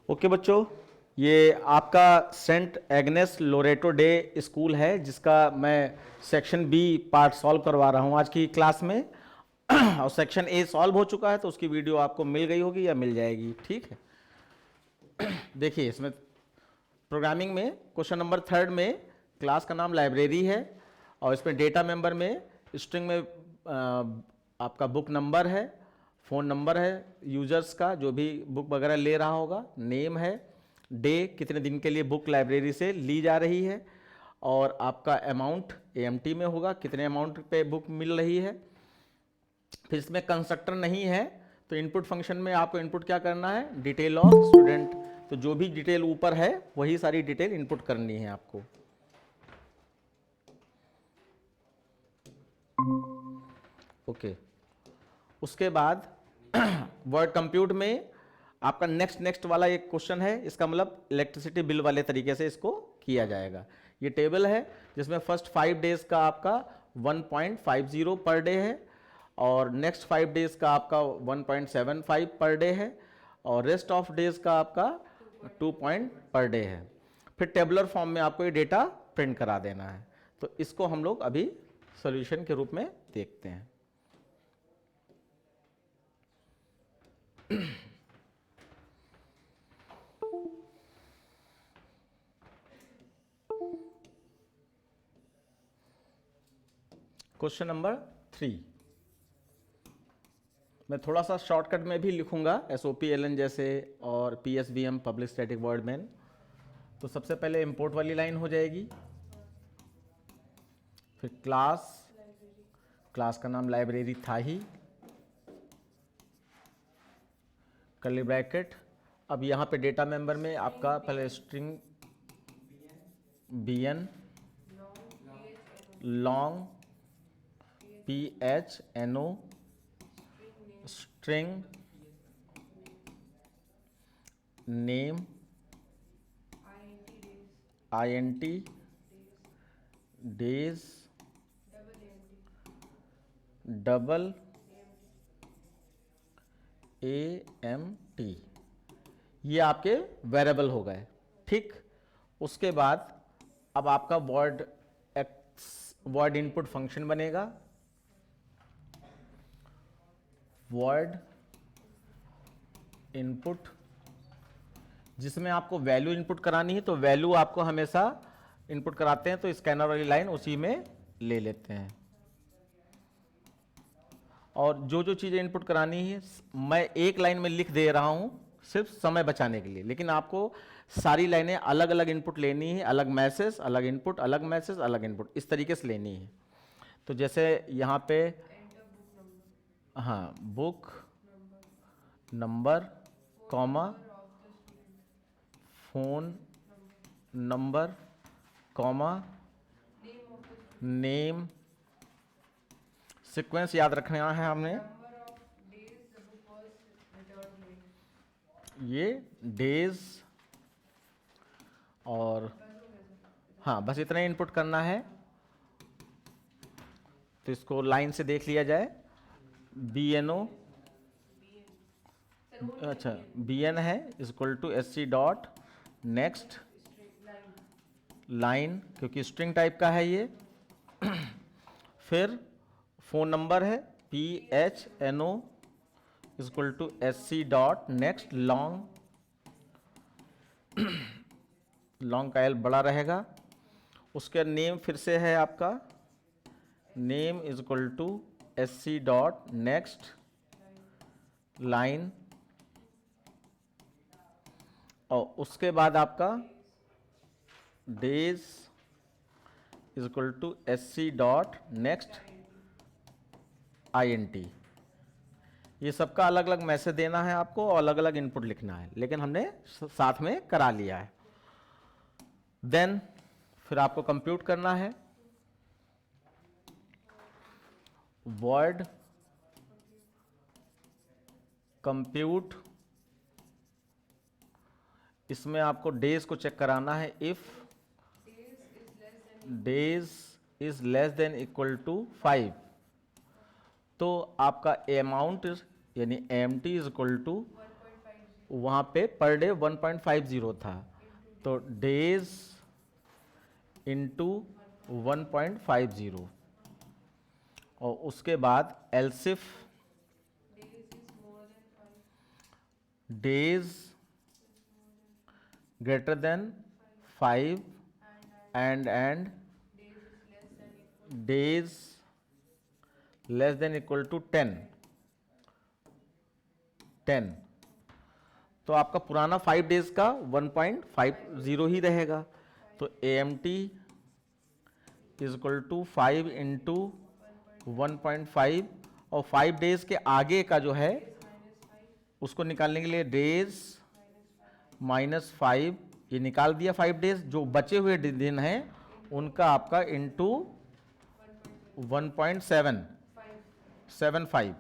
Okay बच्चों, ये आपका Saint Agnes Loreto Day School है जिसका मैं सेक्शन बी पार्ट सॉल्व करवा रहा हूँ आज की क्लास में। और सेक्शन ए सॉल्व हो चुका है तो उसकी वीडियो आपको मिल गई होगी या मिल जाएगी। ठीक है। देखिए, इसमें प्रोग्रामिंग में क्वेश्चन नंबर 3 में क्लास का नाम लाइब्रेरी है और इसमें डेटा मेंबर में स्ट्रिंग में आपका बुक नंबर है, फ़ोन नंबर है यूजर्स का जो भी बुक वगैरह ले रहा होगा, नेम है, डे कितने दिन के लिए बुक लाइब्रेरी से ली जा रही है, और आपका अमाउंट एएमटी में होगा, कितने अमाउंट पे बुक मिल रही है। फिर इसमें कंस्ट्रक्टर नहीं है तो इनपुट फंक्शन में आपको इनपुट क्या करना है, डिटेल ऑफ स्टूडेंट। तो जो भी डिटेल ऊपर है वही सारी डिटेल इनपुट करनी है आपको। ओके, उसके बाद वर्ड कंप्यूट में आपका नेक्स्ट वाला एक क्वेश्चन है। इसका मतलब इलेक्ट्रिसिटी बिल वाले तरीके से इसको किया जाएगा। ये टेबल है जिसमें फर्स्ट 5 डेज का आपका 1.50 पर डे है और नेक्स्ट 5 डेज का आपका 1.75 पर डे है और रेस्ट ऑफ डेज का आपका 2 पर डे है। फिर टेबुलर फॉर्म में आपको ये डेटा प्रिंट करा देना है। तो इसको हम लोग अभी सॉल्यूशन के रूप में देखते हैं। क्वेश्चन नंबर 3 मैं थोड़ा सा शॉर्टकट में भी लिखूंगा, SOPLN जैसे और PSVM public static word man. तो सबसे पहले इंपोर्ट वाली लाइन हो जाएगी, फिर क्लास का नाम लाइब्रेरी था ही, कर्ली ब्रैकेट। अब यहाँ पे डेटा मेंबर में आपका पहले string bn long PHNO string name INT days double AMT, ये आपके वेरिएबल हो गए। ठीक, उसके बाद अब आपका वर्ड इनपुट फंक्शन बनेगा। वर्ड इनपुट जिसमें आपको वैल्यू इनपुट करानी है, तो वैल्यू आपको हमेशा इनपुट कराते हैं तो स्कैनर वाली लाइन उसी में ले लेते हैं। और जो जो चीज़ें इनपुट करानी है मैं एक लाइन में लिख दे रहा हूं सिर्फ समय बचाने के लिए, लेकिन आपको सारी लाइनें अलग अलग इनपुट लेनी है, अलग मैसेज अलग इनपुट, अलग मैसेज अलग इनपुट, इस तरीके से लेनी है। तो जैसे यहाँ पे हाँ, book number comma phone number comma name, sequence याद रखना है हमने। ये डेज और हाँ, बस इतना ही इनपुट करना है। तो इसको लाइन से देख लिया जाए। BNO, अच्छा BN है equal to SC dot next line, क्योंकि स्ट्रिंग टाइप का है ये। फिर फोन नंबर है PHNO equal to SC dot next long, long का L बड़ा रहेगा। उसके नेम फिर से है आपका name is equal to SC dot next line, और उसके बाद आपका days is equal to SC dot next INT। ये सबका अलग अलग मैसेज देना है आपको और अलग अलग इनपुट लिखना है, लेकिन हमने साथ में करा लिया है। देन फिर आपको कंप्यूट करना है। वर्ड कंप्यूट, इसमें आपको डेज को चेक कराना है। If days is less than equal to 5 तो आपका अमाउंट यानी AMT इज इक्वल टू वहाँ पे पर डे 1.50 था, तो डेज इंटू 1.50, और उसके बाद else if days greater than 5 and days less than equal to 10। तो आपका पुराना 5 डेज का 1.50 ही रहेगा, तो A M T is equal to 5 into 1.5, और 5 डेज के आगे का जो है उसको निकालने के लिए डेज -5, ये निकाल दिया। 5 डेज जो बचे हुए दिन हैं उनका आपका इंटू 1.775,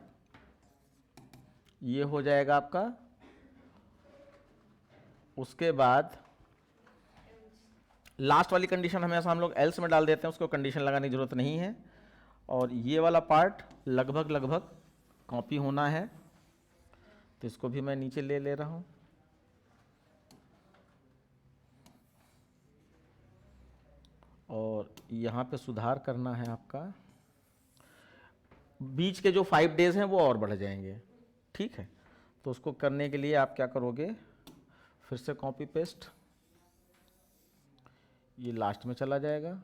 ये हो जाएगा आपका। उसके बाद लास्ट वाली कंडीशन हमेशा हम लोग एल्स में डाल देते हैं, उसको कंडीशन लगाने की जरूरत नहीं है। और ये वाला पार्ट लगभग कॉपी होना है, तो इसको भी मैं नीचे ले रहा हूं। और यहाँ पे सुधार करना है आपका, बीच के जो 5 डेज हैं वो और बढ़ जाएंगे, ठीक है। तो उसको करने के लिए आप क्या करोगे, फिर से कॉपी पेस्ट, ये लास्ट में चला जाएगा,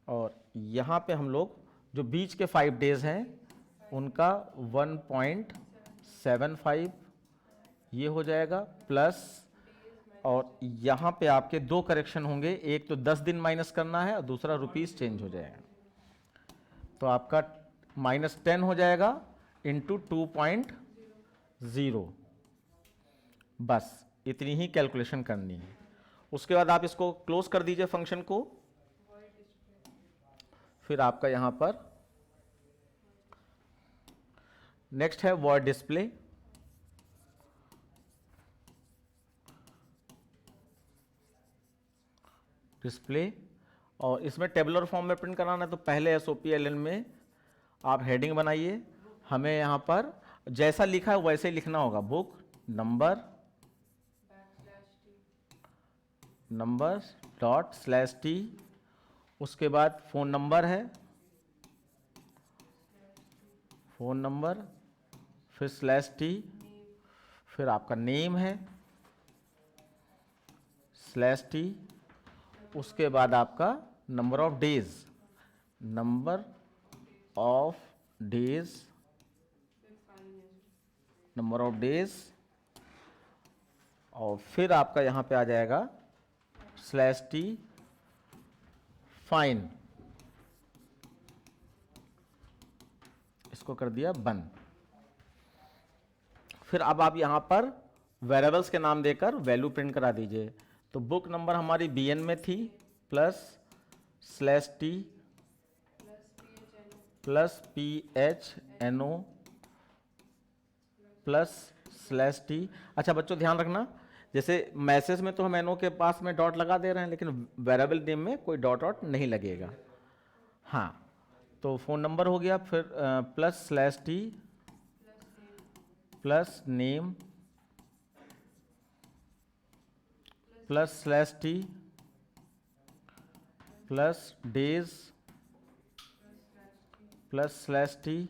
और यहाँ पे हम लोग जो बीच के 5 डेज हैं उनका 1.75 ये हो जाएगा, प्लस, और यहाँ पे आपके दो करेक्शन होंगे, एक तो 10 दिन माइनस करना है और दूसरा रुपीस चेंज हो जाएगा। तो आपका -10 हो जाएगा इंटू 2.0, बस इतनी ही कैलकुलेशन करनी है। उसके बाद आप इसको क्लोज कर दीजिए फंक्शन को। फिर आपका यहां पर नेक्स्ट है वर्ड डिस्प्ले। और इसमें टेबुलर फॉर्म में प्रिंट कराना है, तो पहले SOPLN में आप हेडिंग बनाइए। हमें यहां पर जैसा लिखा है वैसे ही लिखना होगा, बुक नंबर ./t, उसके बाद फ़ोन नंबर है, फ़ोन नंबर, फिर /t, फिर आपका नेम है /t, उसके बाद आपका नंबर ऑफ डेज, और फिर आपका यहां पे आ जाएगा /t फाइन, इसको कर दिया बंद। फिर अब आप यहां पर वेरिएबल्स के नाम देकर वैल्यू प्रिंट करा दीजिए। तो बुक नंबर हमारी BN में थी, plus /t plus PHNO plus /t। अच्छा बच्चों ध्यान रखना, जैसे मैसेज में तो हम NO के पास में डॉट लगा दे रहे हैं, लेकिन वेरिएबल नेम में कोई डॉट नहीं लगेगा। हाँ, तो फ़ोन नंबर हो गया, फिर plus /t plus name plus /t plus days plus /t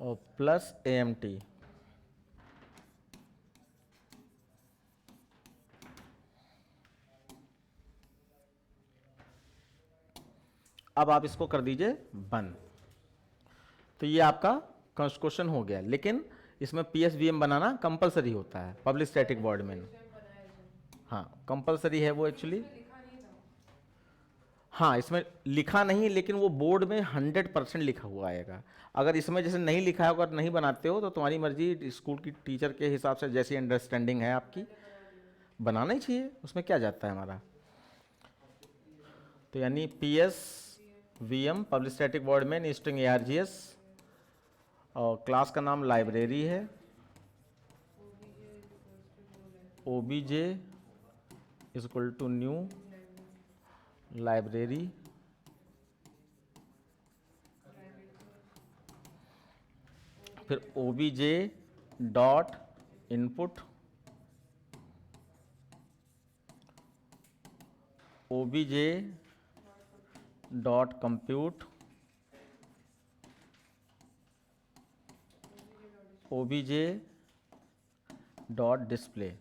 और प्लस AMT। अब आप इसको कर दीजिए बंद। तो ये आपका क्वेश्चन हो गया, लेकिन इसमें PSVM बनाना कंपलसरी होता है पब्लिक स्टैटिक वॉइड में। हाँ कंपलसरी है वो एक्चुअली। हाँ इसमें लिखा नहीं, लेकिन वो बोर्ड में 100% लिखा हुआ आएगा। अगर इसमें जैसे नहीं लिखा है, अगर नहीं बनाते हो तो तुम्हारी मर्जी, स्कूल की टीचर के हिसाब से जैसी अंडरस्टैंडिंग है आपकी, बनाना ही चाहिए, उसमें क्या जाता है हमारा। तो यानी PSVM public static void main string ARGS, और क्लास का नाम लाइब्रेरी है, OBJ is equal to new library, फिर obj dot input, obj dot compute, obj dot display.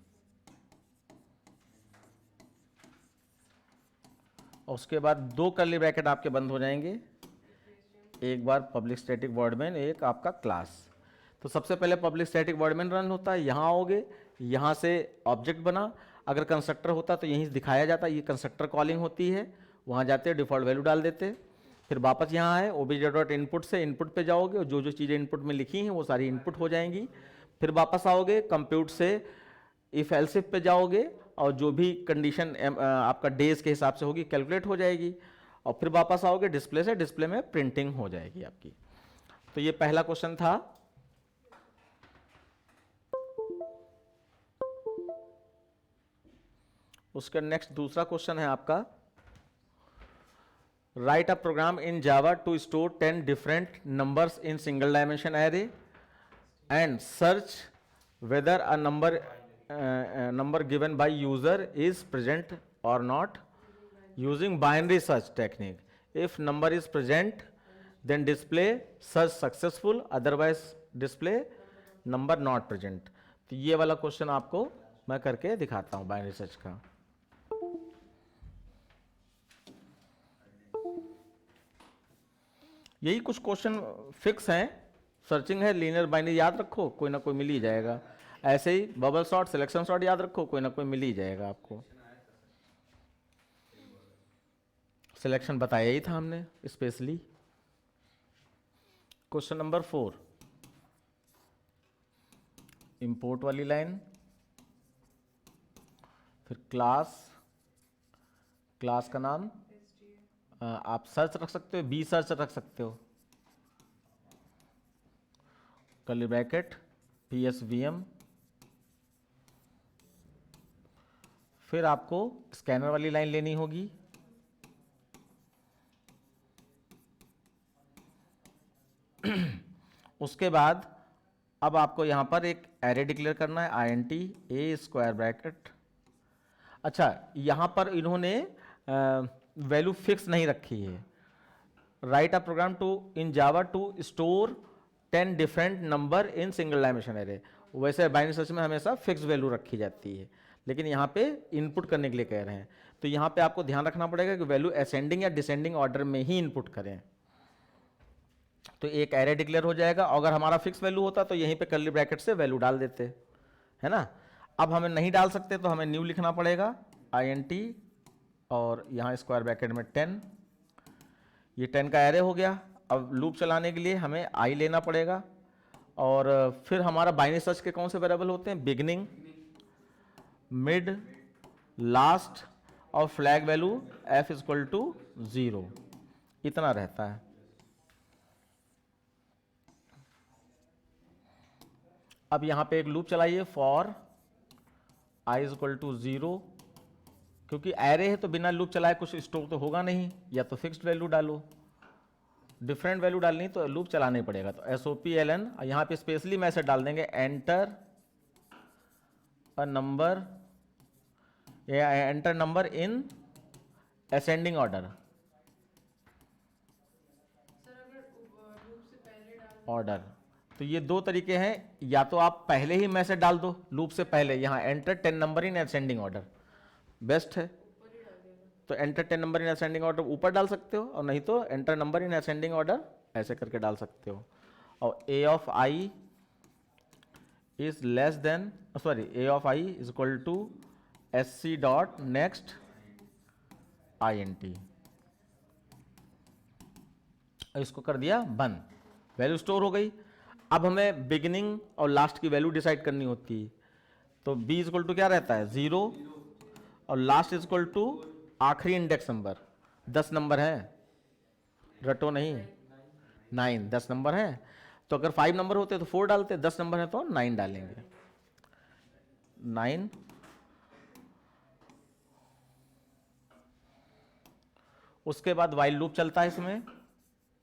और उसके बाद दो कर्ली ब्रैकेट आपके बंद हो जाएंगे, एक बार पब्लिक स्टैटिक वॉइड मेन, एक आपका क्लास। तो सबसे पहले public static void main run होता है, यहाँ आओगे, यहाँ से ऑब्जेक्ट बना, अगर कंस्ट्रक्टर होता तो यहीं दिखाया जाता, ये कंस्ट्रक्टर कॉलिंग होती है, वहाँ जाते डिफ़ॉल्ट वैल्यू डाल देते, फिर वापस यहाँ है obj डॉट इनपुट से इनपुट पे जाओगे और जो जो चीज़ें इनपुट में लिखी हैं वो सारी इनपुट हो जाएंगी। फिर वापस आओगे कंप्यूट से इफ़ एल्स इफ पे जाओगे और जो भी कंडीशन आपका डेज के हिसाब से होगी कैलकुलेट हो जाएगी, और फिर वापस आओगे डिस्प्ले से, डिस्प्ले में प्रिंटिंग हो जाएगी आपकी। तो ये पहला क्वेश्चन था। उसका नेक्स्ट दूसरा क्वेश्चन है आपका, write a program in Java to store 10 different numbers in single dimension array and search whether a number given by user is present or not using binary search technique. If number is present then display search successful, otherwise display number not present. तो ये वाला question आपको मैं करके दिखाता हूं binary search का। यही कुछ क्वेश्चन फिक्स हैं, सर्चिंग है, लीनियर बाइनरी याद रखो, कोई ना कोई मिल ही जाएगा। ऐसे ही बबल शॉट, सिलेक्शन शॉट याद रखो, कोई ना कोई मिल ही जाएगा आपको। सिलेक्शन बताया ही था हमने स्पेशली। क्वेश्चन नंबर 4, इंपोर्ट वाली लाइन, फिर क्लास, क्लास का नाम आप सर्च रख सकते हो, बी सर्च रख सकते हो, कर्ली ब्रैकेट psvm, फिर आपको स्कैनर वाली लाइन लेनी होगी, उसके बाद अब आपको यहां पर एक एरे डिक्लेयर करना है, int a स्क्वायर ब्रैकेट। अच्छा, यहां पर इन्होंने वैल्यू फिक्स नहीं रखी है, write a program to in Java to store 10 different number in single dimension array. वैसे बाइनरी सर्च में हमेशा फिक्स वैल्यू रखी जाती है, लेकिन यहाँ पे इनपुट करने के लिए कह रहे हैं, तो यहाँ पे आपको ध्यान रखना पड़ेगा कि वैल्यू असेंडिंग या डिसेंडिंग ऑर्डर में ही इनपुट करें। तो एक एरे डिक्लेयर हो जाएगा, अगर हमारा फिक्स वैल्यू होता तो यहीं पे कर्ली ब्रैकेट से वैल्यू डाल देते, है ना। अब हमें नहीं डाल सकते तो हमें न्यू लिखना पड़ेगा, int और यहाँ स्क्वायर ब्रैकेट में 10, ये 10 का एरे हो गया। अब लूप चलाने के लिए हमें i लेना पड़ेगा, और फिर हमारा बाइनरी सर्च के कौन से वेरिएबल होते हैं, बिगनिंग, मिड, लास्ट और flag value f equal to 0, इतना रहता है। अब यहां पे एक लूप चलाइए, फॉर i इक्वल टू 0, क्योंकि एरे है तो बिना लूप चलाए कुछ स्टोर तो होगा नहीं, या तो फिक्स्ड वैल्यू डालो, डिफरेंट वैल्यू डालनी तो लूप चलाना ही पड़ेगा। तो SOPLN यहाँ पे स्पेशली मैसेज डाल देंगे, एंटर अ नंबर या enter number in ascending order, order. तो ये दो तरीके हैं, या तो आप पहले ही मैसेज डाल दो लूप से पहले, यहाँ enter 10 number in ascending order best है, तो enter 10 number in ascending order ऊपर डाल सकते हो, और नहीं तो enter number in ascending order ऐसे करके डाल सकते हो। और a of i is less than, sorry, a of i is equal to sc dot next int, इसको कर दिया बंद, वैल्यू स्टोर हो गई। अब हमें बिगिनिंग और लास्ट की वैल्यू डिसाइड करनी होती है, तो b इज इक्वल टू क्या रहता है, 0, और लास्ट इज इक्वल टू आखिरी इंडेक्स नंबर, 10 नंबर है, रटो नहीं, 9, 10 नंबर है, तो अगर 5 नंबर होते तो 4 डालते, 10 नंबर है तो 9 डालेंगे, 9। उसके बाद वाइल लूप चलता है इसमें,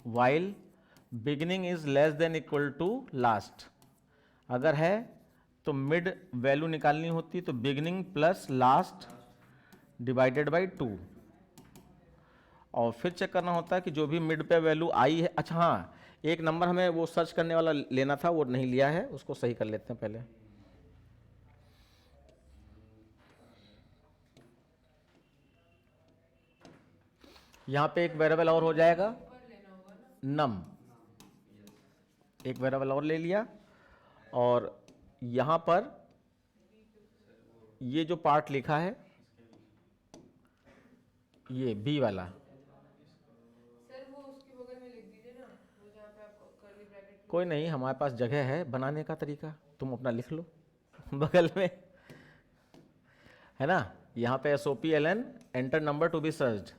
while beginning is less than equal to last, अगर है तो मिड वैल्यू निकालनी होती, तो beginning plus last divided by 2, और फिर चेक करना होता है कि जो भी मिड पे वैल्यू आई है। अच्छा हाँ, एक नंबर हमें वो सर्च करने वाला लेना था, वो नहीं लिया है, उसको सही कर लेते हैं पहले। यहां पे एक वेरिएबल और हो जाएगा नम, एक वेरिएबल और ले लिया, और यहां पर ये जो पार्ट लिखा है ये बी वाला, सर वो उसके बगल में लिख दीजिए ना, वो जहाँ पे आपको कर्ली ब्रैकेट। कोई नहीं, हमारे पास जगह है बनाने का तरीका, तुम अपना लिख लो बगल में, है ना। यहां पे SOPLN enter number to be searched,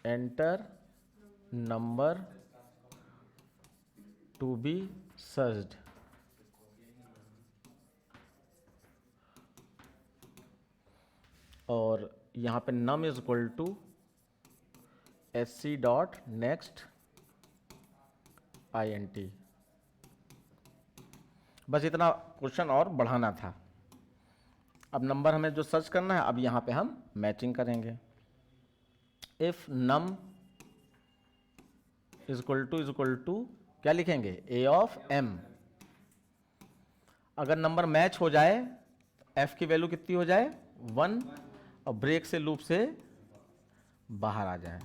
enter number to be searched, और यहां पे num is equal to SC dot next INT। बस इतना क्वेश्चन और बढ़ाना था। अब नंबर हमें जो सर्च करना है, अब यहां पे हम मैचिंग करेंगे। If num is equal to क्या लिखेंगे, A ऑफ M। अगर नंबर मैच हो जाए, F की वैल्यू कितनी हो जाए 1, और ब्रेक से लूप से बाहर आ जाए।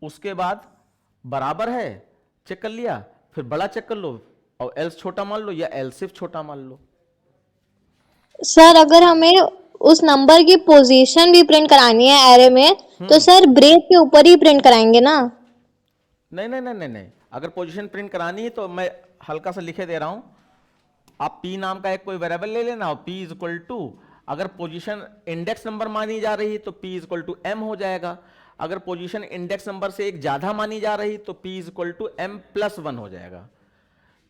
उसके बाद बराबर है, चेक कर लिया, फिर बड़ा चेक कर लो, और एल्स छोटा मान लो, या एल्स सिर्फ छोटा मान लो। सर अगर हमें उस नंबर की पोजीशन भी प्रिंट करानी है एरे में, तो सर ब्रेक के ऊपर ही प्रिंट कराएंगे ना? नहीं नहीं नहीं नहीं नहीं, अगर पोजीशन प्रिंट करानी है तो मैं हल्का सा लिखे दे रहा हूं, आप P नाम का एक कोई वेरिएबल ले लेना, और P इज इक्वल टू, अगर पोजीशन इंडेक्स नंबर मानी जा रही तो P is equal to M हो जाएगा, अगर पोजीशन इंडेक्स नंबर से एक ज्यादा मानी जा रही तो P is equal to M plus 1 हो जाएगा।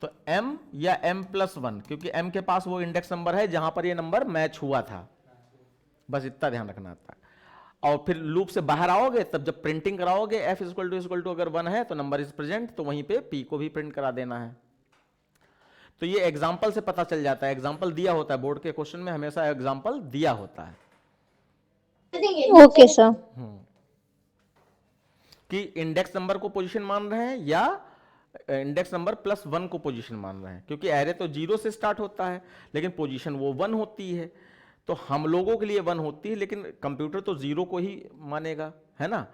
तो M या M प्लस 1, क्योंकि M के पास वो इंडेक्स नंबर है जहां पर ये नंबर मैच हुआ था, बस इतना ध्यान रखना था। और फिर लूप से बाहर आओगे, तब जब प्रिंटिंग कराओगे F इक्वल टू अगर 1 है तो नंबर इज प्रेजेंट, तो वहीं पे P को भी प्रिंट करा देना है। तो ये एग्जाम्पल से पता चल जाता है, एग्जाम्पल दिया होता है बोर्ड के क्वेश्चन में, हमेशा एग्जाम्पल दिया होता है ओके सर। कि इंडेक्स नंबर को पोजीशन मान रहे हैं या इंडेक्स नंबर प्लस 1 को पोजीशन मान रहे हैं, क्योंकि एरे तो 0 से स्टार्ट होता है, लेकिन पोजीशन वो 1 होती है, तो हम लोगों के लिए 1 होती है, लेकिन कंप्यूटर तो 0 को ही मानेगा, है ना।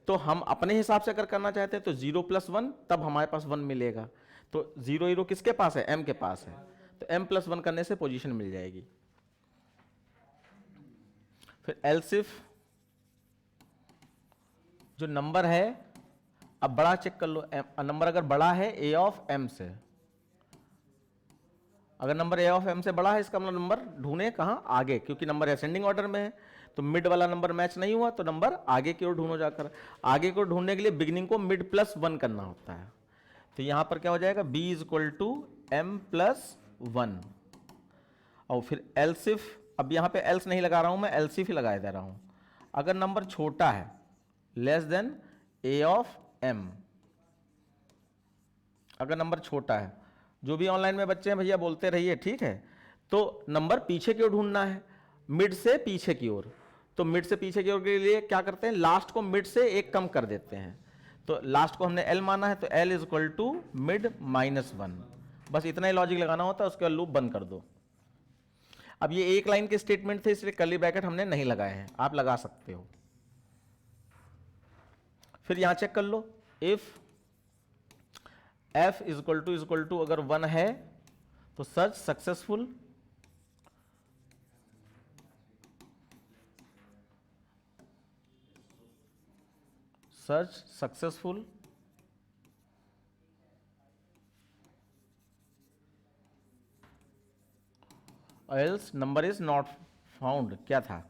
तो हम अपने हिसाब से अगर करना चाहते हैं तो 0 प्लस 1, तब हमारे पास 1 मिलेगा। तो 0 किसके पास है, M के पास है, तो M प्लस 1 करने से पोजीशन मिल जाएगी। फिर एल्स इफ जो नंबर है, अब बड़ा चेक कर लो, नंबर अगर बड़ा है A ऑफ M से, अगर नंबर A ऑफ M से बड़ा है, इसका मतलब नंबर ढूंढे कहाँ, आगे, क्योंकि नंबर असेंडिंग ऑर्डर में है, तो मिड वाला नंबर मैच नहीं हुआ तो नंबर आगे की ओर ढूंढो जाकर। आगे की ओर ढूंढने के लिए बिगिनिंग को मिड प्लस 1 करना होता है, तो यहां पर क्या हो जाएगा, B is equal to M plus 1, और फिर एल्स इफ, अब यहां पे एल्स नहीं लगा रहा हूं मैं, एल्स इफ ही लगा दे रहा हूं। अगर नंबर छोटा है, less than A of M, अगर नंबर छोटा है, जो भी ऑनलाइन में बच्चे हैं भैया बोलते रहिए, ठीक है, तो नंबर पीछे की ओर ढूंढना है, मिड से पीछे की ओर। तो मिड से पीछे की ओर के लिए क्या करते हैं, लास्ट को मिड से एक कम कर देते हैं, तो लास्ट को हमने L माना है, तो L is equal to mid minus 1, बस इतना ही लॉजिक लगाना होता है, उसके बाद लूप बंद कर दो। अब ये एक लाइन के स्टेटमेंट थे, इसलिए कर्ली ब्रैकेट हमने नहीं लगाए हैं, आप लगा सकते हो। फिर यहां चेक कर लो, if F is equal to अगर 1 है तो search successful, search successful, else number is not found, क्या था,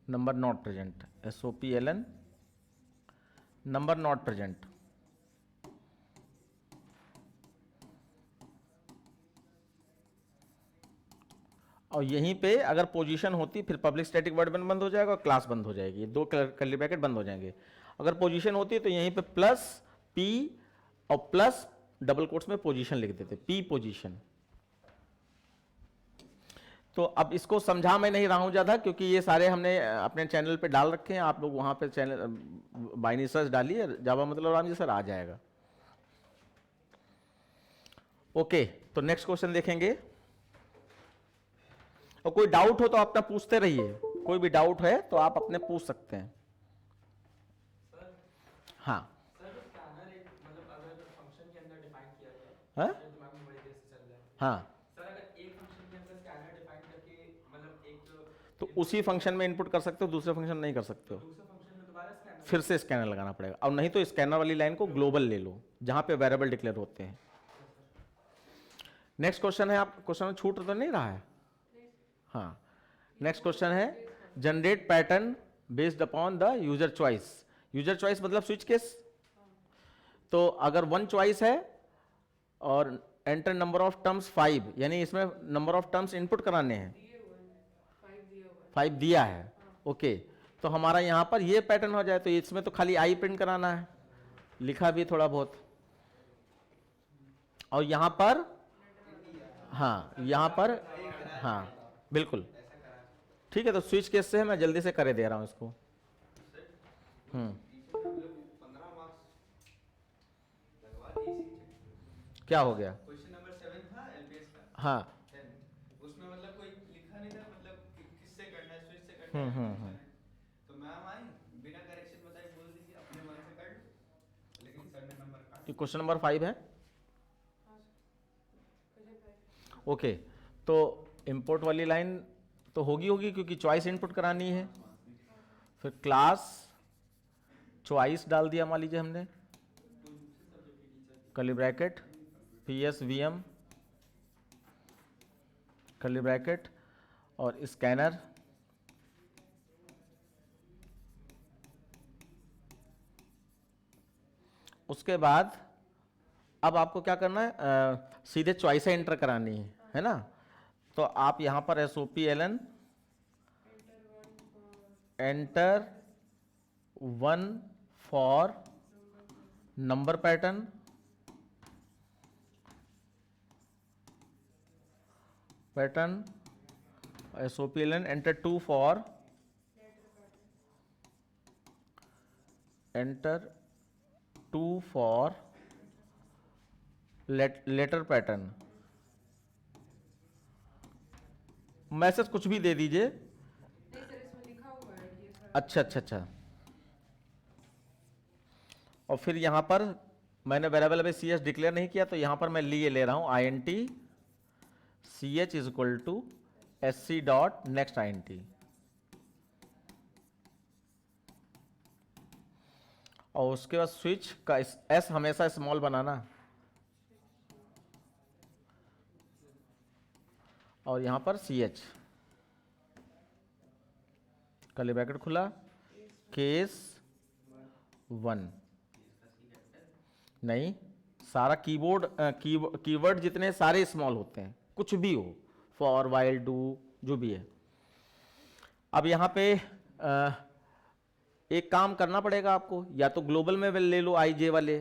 number not present, SOPLN number not present. और यहीं पे अगर पोजीशन होती, फिर पब्लिक स्टैटिक वर्ड बंद हो जाएगा और क्लास बंद हो जाएगी, दो कर्ली ब्रैकेट बंद हो जाएंगे। अगर पोजीशन होती है तो यहीं पे प्लस पी और प्लस डबल कोट्स में पोजीशन लिख देते, पी पोजीशन। तो अब इसको समझा मैं नहीं रहा हूं ज्यादा, क्योंकि ये सारे हमने अपने चैनल पे डाल रखे हैं, आप लोग वहां पे चैनल बाइनरी सर्च डालिए जावा मतलब राम जी सर आ जाएगा। ओके, तो नेक्स्ट क्वेश्चन देखेंगे। और कोई डाउट हो तो अपना पूछते रहिए, कोई भी डाउट है तो आप अपने पूछ सकते हैं। हाँ सर स्कैनर एक मतलब अगर फंक्शन के अंदर डिफाइन किया गया है, हाँ जो दिमाग में बड़ी देर से चल रहा है। हाँ, सर अगर एक फंक्शन के अंदर स्कैनर डिफाइन करके मतलब एक तो उसी फंक्शन में इनपुट कर सकते हो, दूसरे फंक्शन नहीं कर सकते हो, दूसरे फंक्शन में दोबारा स्कैनर फिर से स्कैनर लगाना पड़ेगा। और नहीं तो स्कैनर वाली लाइन को ग्लोबल ले लो जहां पे वेरिएबल डिक्लेयर होते हैं। नेक्स्ट क्वेश्चन है, आप क्वेश्चन छूट तो नहीं रहा है? हाँ, नेक्स्ट क्वेश्चन है generate pattern based upon the user choice. User choice मतलब स्विच केस। तो अगर वन चॉइस है और एंटर नंबर ऑफ टर्म्स 5, यानी इसमें नंबर ऑफ टर्म्स इनपुट कराने हैं, 5 दिया है। ओके, तो हमारा यहां पर ये पैटर्न हो जाए तो इसमें तो खाली आई प्रिंट कराना है, लिखा भी थोड़ा बहुत। और यहां पर हाँ, यहां पर हाँ बिल्कुल ठीक है। तो स्विच केस से मैं जल्दी से करे दे रहा हूं इसको। 15 मार्क्स लगवा दिए सीधे। क्या हो गया? क्वेश्चन नंबर 7 था एलबीएस का, हाँ 10 उसमें मतलब कोई लिखा नहीं था मतलब किससे करना है, स्विच से करना है। तो मैम आई बिना करेक्शन बताए बोल दीजिए अपने मन से कर लो, लेकिन सर ने नंबर काट ये क्वेश्चन नंबर 5 है। हाँ सर, ओके, तो इंपोर्ट वाली लाइन तो होगी क्योंकि चॉइस इनपुट करानी है। फिर क्लास चॉइस डाल दिया मान लीजिए हमने, curly bracket PS VM curly bracket और स्कैनर। उसके बाद अब आपको क्या करना है, सीधे चॉइस एंटर करानी है ना। तो आप यहां पर SOPLN enter 1 for number pattern, SOPLN enter 2 for letter pattern. Message कुछ भी दे दीजिए। नहीं सर, इसमें लिखा हुआ है कि ये सर अच्छा। और फिर यहां पर मैंने वेरिएबल अभी CS डिक्लेयर नहीं किया, तो यहां पर मैं लिए ले रहा हूं INT CH is equal to SC dot next INT। और उसके बाद स्विच का S हमेशा स्मॉल बनाना, और यहां पर CH कर्ली ब्रैकेट खुला, केस 1 नहीं, सारा कीवर्ड जितने सारे स्मॉल होते हैं, कुछ भी हो, फॉर वाइल डू जो भी है। अब यहां पे एक काम करना पड़ेगा आपको, या तो ग्लोबल में ले लो IJ वाले,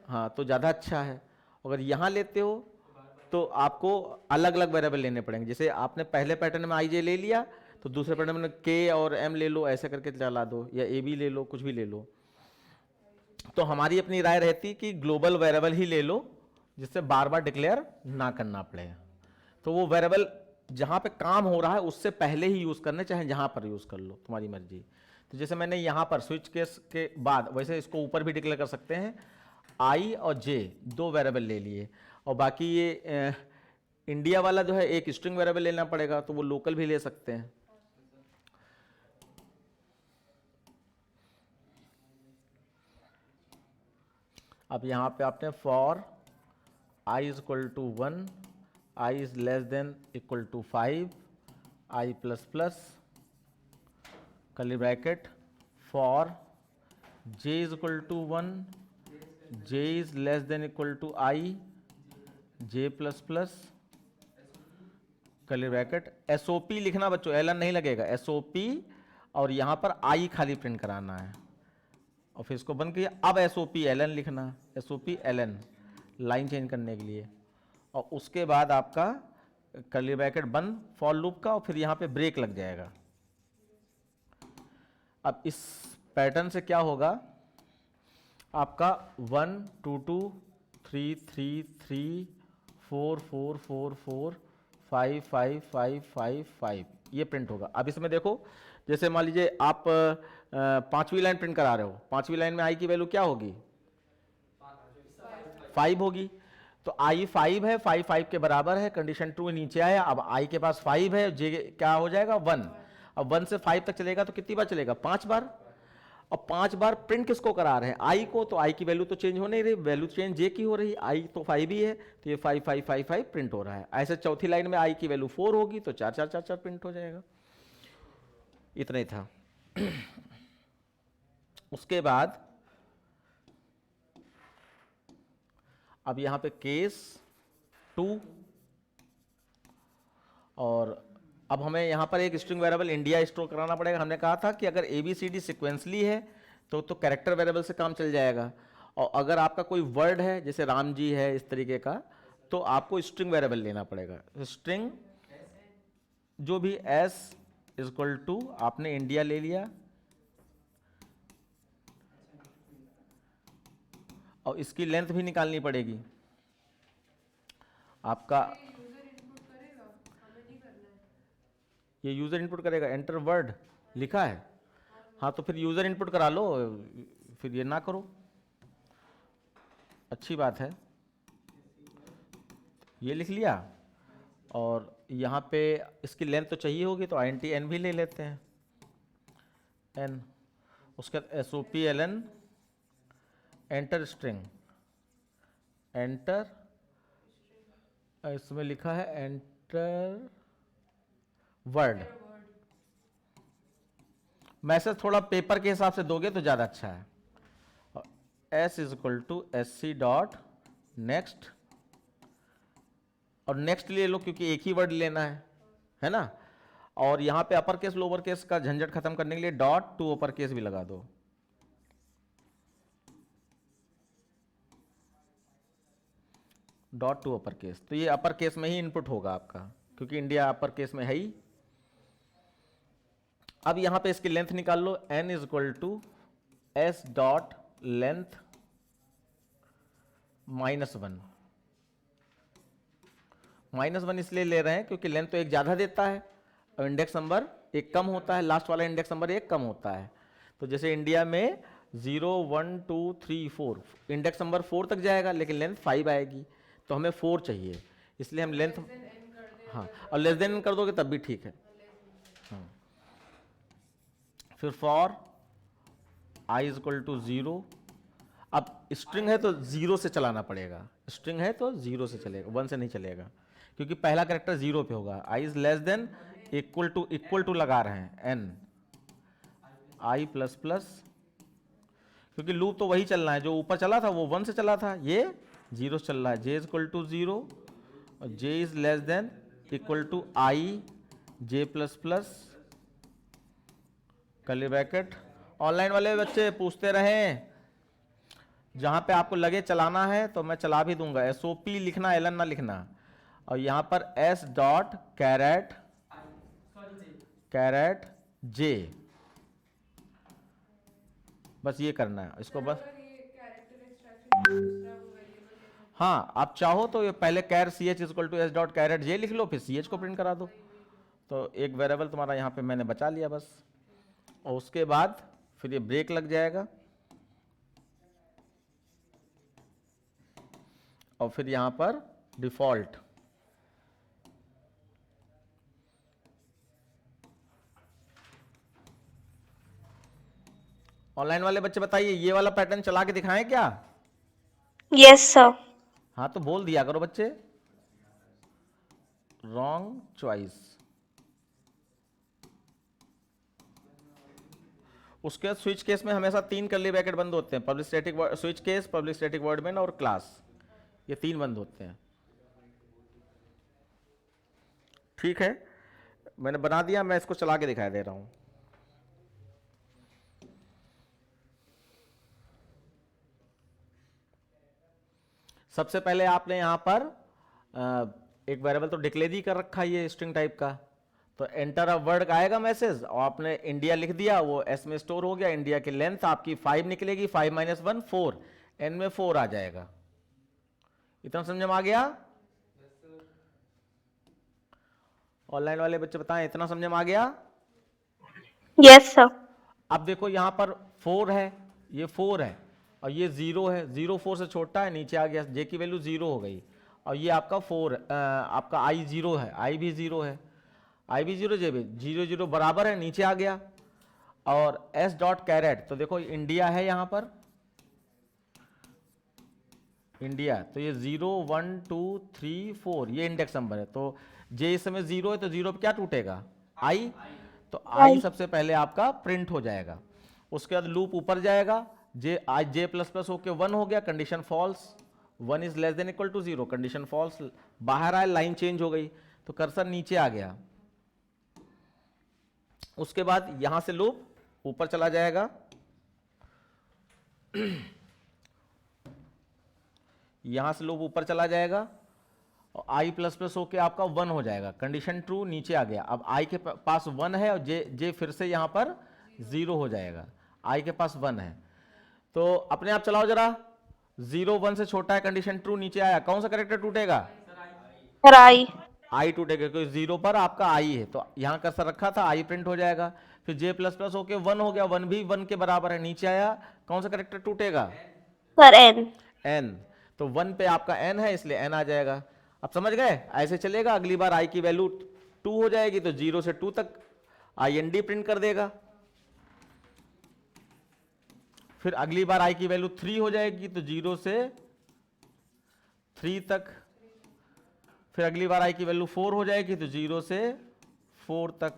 हाँ तो ज़्यादा अच्छा है। अगर यहाँ लेते हो तो आपको अलग अलग वेरिएबल लेने पड़ेंगे। जैसे आपने पहले पैटर्न में IJ ले लिया तो दूसरे पैटर्न में K और M ले लो, ऐसे करके चला दो, या AB ले लो, कुछ भी ले लो। तो हमारी अपनी राय रहती कि ग्लोबल वेरिएबल ही ले लो, जिससे बार बार डिक्लेयर ना करना पड़े। तो वो वेरिएबल जहां पे काम हो रहा है उससे पहले ही यूज करने, चाहे जहां पर यूज कर लो, तुम्हारी मर्जी। तो जैसे मैंने यहां पर स्विच केस के बाद, वैसे इसको ऊपर भी डिक्लेयर कर सकते हैं, I और J 2 वेरिएबल ले लिए, और बाकी ये इंडिया वाला जो है एक स्ट्रिंग वेरिएबल लेना पड़ेगा, तो वो लोकल भी ले सकते हैं। अब यहां पे आपने for I is equal to 1, I is less than equal to 5, I plus plus curly bracket for J is equal to 1, J is less than equal to I, J plus plus curly bracket. SOP लिखना बच्चों, LN नहीं लगेगा, SOP, और यहां पर I खाली print कराना है। और फिर इसको बंद किया। अब SOP-LN लिखना, SOP-LN लाइन चेंज करने के लिए, और उसके बाद आपका कर्ली ब्रैकेट बंद फॉर लूप का, और फिर यहाँ पे ब्रेक लग जाएगा। अब इस पैटर्न से क्या होगा, आपका 1 2 2 3 3 3 4 4 4 4 5 5 5 5 5 ये प्रिंट होगा। अब इसमें देखो, जैसे मान लीजिए आप पांचवी लाइन प्रिंट करा रहे हो, पांचवी लाइन में आई की वैल्यू क्या होगी, 5 होगी। तो आई 5 है, 5 5 के बराबर है, कंडीशन ट्रू नीचे आया। अब आई के पास 5 है, जे क्या हो जाएगा 1। अब 1 से 5 तक चलेगा तो कितनी बार चलेगा, 5 बार। और 5 बार प्रिंट किसको करा रहे हैं, आई को, तो आई की वैल्यू तो चेंज हो नहीं रही, वैल्यू चेंज जे की हो रही, आई तो 5 ही है, तो ये 5 5 5 5 प्रिंट हो रहा है। ऐसे चौथी लाइन में आई की वैल्यू 4 होगी तो 4 4 4 4 प्रिंट हो जाएगा। इतना ही था। उसके बाद अब यहां पे केस 2, और अब हमें यहां पर एक स्ट्रिंग वेरिएबल इंडिया स्टोर कराना पड़ेगा। हमने कहा था कि अगर ABCD सिक्वेंसली है तो कैरेक्टर वेरिएबल से काम चल जाएगा, और अगर आपका कोई वर्ड है जैसे राम जी है इस तरीके का, तो आपको स्ट्रिंग वेरिएबल लेना पड़ेगा। स्ट्रिंग जो भी S = आपने इंडिया ले लिया, और इसकी लेंथ भी निकालनी पड़ेगी आपका। यूजर इनपुट करेगा, हमें नहीं करना है। ये यूजर इनपुट करेगा, एंटर वर्ड लिखा है, हाँ तो फिर यूजर इनपुट करा लो, फिर ये ना करो, अच्छी बात है। ये लिख लिया, और यहाँ पे इसकी लेंथ तो चाहिए होगी, तो INT-N भी ले लेते हैं, N। उसके बाद SOP-LN एंटर स्ट्रिंग, एंटर, इसमें लिखा है एंटर वर्ड। मैसेज थोड़ा पेपर के हिसाब से दोगे तो ज़्यादा अच्छा है। S = SC.next, और नेक्स्ट ले लो क्योंकि एक ही वर्ड लेना है ना। और यहाँ पे अपर केस लोअर केस का झंझट खत्म करने के लिए डॉट टू अपर केस भी लगा दो। डॉट टू अपर केस, तो ये अपर केस में ही इनपुट होगा आपका, क्योंकि इंडिया अपर केस में है ही। अब यहां पे इसकी लेंथ निकाल लो, N = S.length -1। -1 इसलिए ले रहे हैं क्योंकि लेंथ तो एक ज्यादा देता है और इंडेक्स नंबर एक कम होता है, लास्ट वाला इंडेक्स नंबर एक कम होता है। तो जैसे इंडिया में 0 1 2 3 4 इंडेक्स नंबर 4 तक जाएगा, लेकिन लेंथ 5 आएगी, तो हमें 4 चाहिए, इसलिए हम लेंथ, हाँ, और लेस देन कर दोगे तब भी ठीक है। हाँ। फिर फॉर I = 0। अब स्ट्रिंग है तो 0 से चलाना पड़ेगा, स्ट्रिंग है तो 0 से चलेगा, 1 से नहीं चलेगा, क्योंकि पहला कैरेक्टर 0 पे होगा। I is less than equal to लगा रहे हैं N, I++, क्योंकि लूप तो वही चलना है, जो ऊपर चला था वो 1 से चला था, ये 0 से चल रहा है। J = 0 और J is less than equal to I J++, curly bracket. Online वाले बच्चे पूछते रहें, जहां पे आपको लगे चलाना है तो मैं चला भी दूंगा। SOP लिखना, LN ना लिखना। और यहां पर S.caret J, बस ये करना है इसको बस। अगर ये कैरेक्टर एक्सट्रैक्शन दूसरा वो वेरिएबल है, हाँ, आप चाहो तो ये पहले कैर CH = S.caret J लिख लो, फिर CH को प्रिंट करा दो, तो एक वेरिएबल तुम्हारा यहाँ पे मैंने बचा लिया बस। और उसके बाद फिर ये ब्रेक लग जाएगा, और फिर यहाँ पर डिफॉल्ट। ऑनलाइन वाले बच्चे बताइए, ये वाला पैटर्न चला के दिखाएं क्या? Yes sir. हाँ तो बोल दिया करो बच्चे, रॉन्ग चॉइस। उसके बाद स्विच केस में हमेशा 3 कर्ली ब्रैकेट बंद होते हैं, public static switch case, public static word main और क्लास, ये 3 बंद होते हैं। ठीक है, मैंने बना दिया, मैं इसको चला के दिखाई दे रहा हूं। सबसे पहले आपने यहाँ पर एक वेरिएबल तो डिक्लेयर ही कर रखा है ये स्ट्रिंग टाइप का, तो एंटर अ वर्ड आएगा मैसेज और आपने इंडिया लिख दिया, वो एस में स्टोर हो गया। इंडिया की लेंथ आपकी 5 निकलेगी, 5 - 1 4, एन में 4 आ जाएगा। इतना समझ में आ गया? ऑनलाइन वाले बच्चे बताएं, इतना समझ में आ गया? Yes sir. अब देखो यहाँ पर 4 है, ये 4 है और ये 0 है, 0 4 से छोटा है, नीचे आ गया, जे की वैल्यू 0 हो गई। और ये आपका 4 आपका आई 0 है, आई भी 0 है, आई भी 0, जे भी 0 0 बराबर है, नीचे आ गया। और एस डॉट कैरेट, तो देखो इंडिया है यहाँ पर, इंडिया, तो ये 0 1 2 3 4 ये इंडेक्स नंबर है। तो जे इस समय 0 है, तो 0 पे क्या टूटेगा? आई, तो आई सबसे पहले आपका प्रिंट हो जाएगा। उसके बाद लूप ऊपर जाएगा, जे आज जे प्लस प्लस होके 1 हो गया, condition false, 1 is less than equal to 0, condition false, बाहर आए, लाइन चेंज हो गई, तो कर्सर नीचे आ गया। उसके बाद यहां से लूप ऊपर चला जाएगा, यहां से लूप ऊपर चला जाएगा और आई प्लस प्लस होके आपका 1 हो जाएगा, कंडीशन ट्रू, नीचे आ गया। अब आई के पास 1 है और जे फिर से यहां पर 0 हो जाएगा, आई के पास 1 है। तो अपने आप चलाओ जरा, 0 1 से छोटा है, कंडीशन ट्रू, नीचे आया, कौन सा करेक्टर टूटेगा? Sir I. आई टूटेगा, क्योंकि 0 पर आपका आई है, तो यहां कर्सर रखा था, आई प्रिंट हो जाएगा। फिर जे प्लस प्लस होके 1 हो गया, 1 भी 1 के बराबर है, नीचे आया, कौन सा करेक्टर टूटेगा? Sir N. एन, तो 1 पे आपका एन है, इसलिए एन आ जाएगा। अब समझ गए? ऐसे चलेगा, अगली बार आई की वैल्यू 2 हो जाएगी तो 0 से 2 तक आई एन डी प्रिंट कर देगा। फिर अगली बार आई की वैल्यू 3 हो जाएगी तो 0 से 3 तक। फिर अगली बार आई की वैल्यू 4 हो जाएगी तो 0 से 4 तक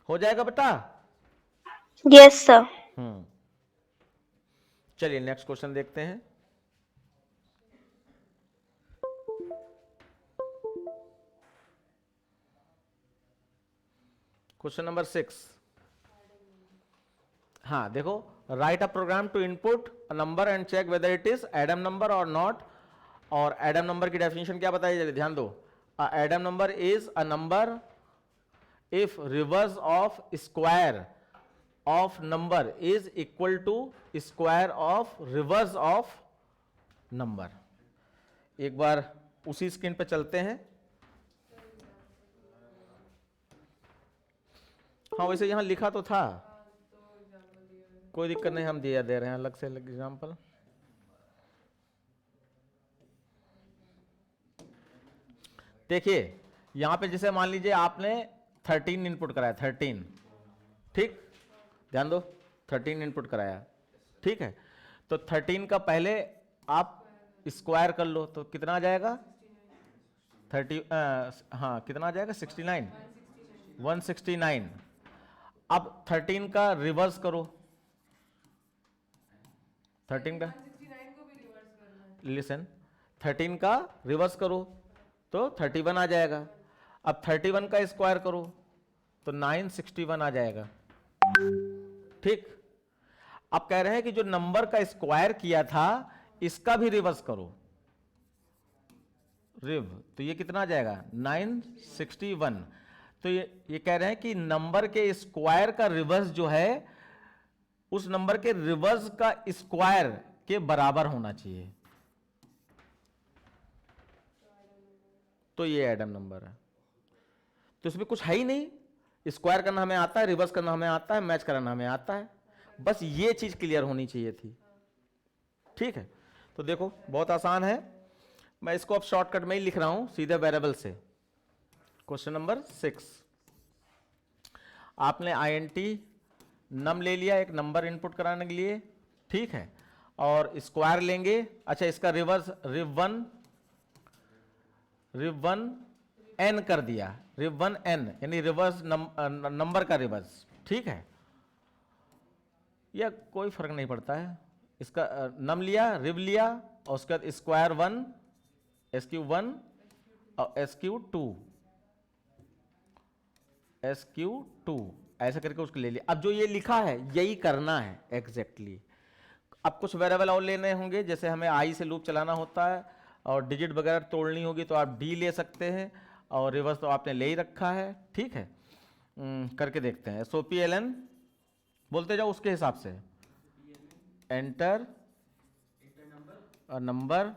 हो जाएगा बेटा। Yes sir. चलिए नेक्स्ट क्वेश्चन देखते हैं। Question number 6। हाँ देखो, write a program to input a number and check whether it is Adam number और नॉट। और एडम नंबर की डेफिनेशन क्या बताई जाती है, ध्यान दो। Adam number is a number if reverse of square of number is equal to square of reverse of number. एक बार उसी स्क्रीन पे चलते हैं। हाँ वैसे यहां लिखा तो था, कोई दिक्कत नहीं, हम दे रहे हैं अलग से एग्जाम्पल। देखिए यहां पे जैसे मान लीजिए आपने 13 इनपुट कराया, 13, ठीक, ध्यान दो, 13 इनपुट कराया, ठीक है। तो 13 का पहले आप स्क्वायर कर लो तो कितना आ जाएगा? 30, हाँ कितना आ जाएगा? 69, 169। अब 13 का रिवर्स करो, 13 का 169 को भी रिवर्स करना है। लिसन, 13 का रिवर्स करो तो 31 आ जाएगा। अब 31 का स्क्वायर करो तो 961 आ जाएगा, ठीक। अब कह रहे हैं कि जो नंबर का स्क्वायर किया था इसका भी रिवर्स करो, रिव, तो ये कितना आ जाएगा? 961। तो ये कह रहे हैं कि नंबर के स्क्वायर का रिवर्स जो है उस नंबर के रिवर्स का स्क्वायर के बराबर होना चाहिए, तो ये एडम नंबर है। तो इसमें कुछ है ही नहीं, स्क्वायर करना हमें आता है, रिवर्स करना हमें आता है, मैच करना हमें आता है, बस ये चीज क्लियर होनी चाहिए थी, ठीक है। तो देखो बहुत आसान है, मैं इसको अब शॉर्टकट में ही लिख रहा हूं सीधे वेरिएबल से। क्वेश्चन नंबर 6, आपने INT नम ले लिया एक नंबर इनपुट कराने के लिए, ठीक है, और स्क्वायर लेंगे। अच्छा इसका रिवर्स रिव वन n कर दिया, रिव 1 n यानी रिवर्स नंबर का रिवर्स, ठीक है। यह कोई फर्क नहीं पड़ता है, इसका नम लिया, रिव लिया और उसके बाद स्क्वायर 1, SQ1 और SQ2 ऐसा करके उसको ले लिया। अब जो ये लिखा है यही करना है एग्जैक्टली। अब कुछ वेरिएबल और लेने होंगे, जैसे हमें आई से लूप चलाना होता है और डिजिट वगैरह तोड़नी होगी तो आप डी ले सकते हैं, और रिवर्स तो आपने ले ही रखा है, ठीक है। करके देखते हैं। SOPLN बोलते जाओ उसके हिसाब से, एंटर नंबर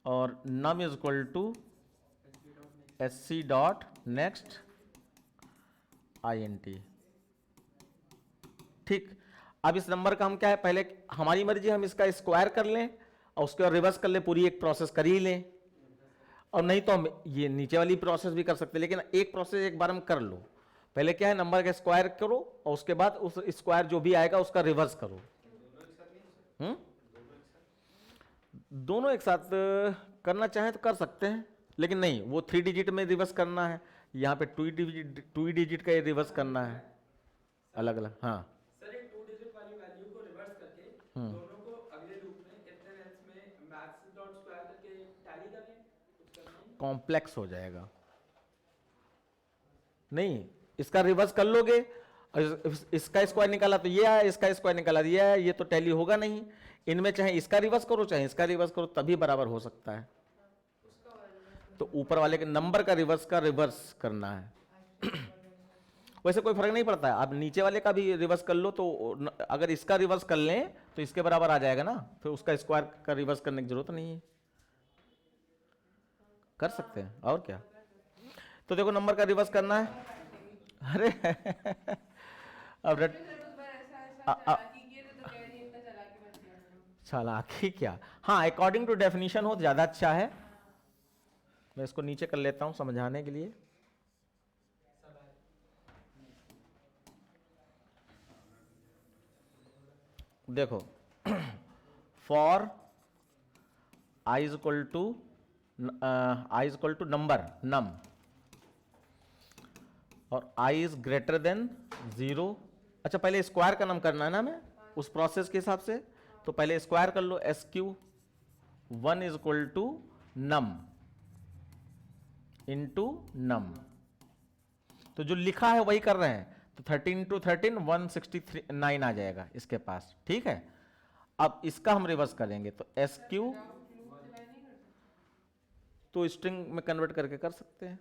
और num is equal to SC dot next INT। ठीक, अब इस नंबर का हम क्या है, पहले हमारी मर्जी हम इसका स्क्वायर कर लें और उसके बाद रिवर्स कर लें, पूरी एक प्रोसेस कर ही लें, और नहीं तो हम ये नीचे वाली प्रोसेस भी कर सकते हैं, लेकिन एक प्रोसेस एक बार हम कर लो। पहले क्या है, नंबर का स्क्वायर करो और उसके बाद उस स्क्वायर जो भी आएगा उसका रिवर्स करो। दोनों एक साथ करना चाहें तो कर सकते हैं, लेकिन नहीं, वो 3 डिजिट में रिवर्स करना है, यहाँ पे 2 डिजिट का ये रिवर्स करना है अलग अलग। हाँ सर, एक 2 डिजिट वाली वैल्यू को रिवर्स करके दोनों को अगले लूप में if then else में मैथ्स डॉट स्क्वायर करके टैली कर लें, कुछ करना है? कॉम्प्लेक्स हो जाएगा, नहीं इसका रिवर्स कर लोगे, इसका स्क्वायर निकाला तो ये आया, इसका स्क्वायर निकाला ये आया, ये तो टैली होगा नहीं। इनमें चाहे इसका रिवर्स करो चाहे इसका रिवर्स करो तभी बराबर हो सकता है। तो ऊपर वाले के नंबर का रिवर्स करना है। वैसे कोई फर्क नहीं पड़ता है, आप नीचे वाले का भी रिवर्स कर लो, तो अगर इसका रिवर्स कर लें तो इसके बराबर आ जाएगा ना, फिर उसका स्क्वायर का रिवर्स करने की जरूरत नहीं है, कर सकते हैं और क्या। तो देखो नंबर का रिवर्स करना है। अरे अब चालाकी क्या, हाँ अकॉर्डिंग टू डेफिनेशन हो तो ज्यादा अच्छा है। मैं इसको नीचे कर लेता हूं समझाने के लिए। देखो for i is equal to number num और i इज ग्रेटर देन 0। अच्छा पहले स्क्वायर का नम करना है ना हमें उस प्रोसेस के हिसाब से, तो पहले स्क्वायर कर लो। SQ1 is equal to num into num, तो जो लिखा है वही कर रहे हैं, तो 13 इंटू 13 169 आ जाएगा इसके पास, ठीक है। अब इसका हम रिवर्स करेंगे तो SQ तो स्ट्रिंग में कन्वर्ट करके कर सकते हैं।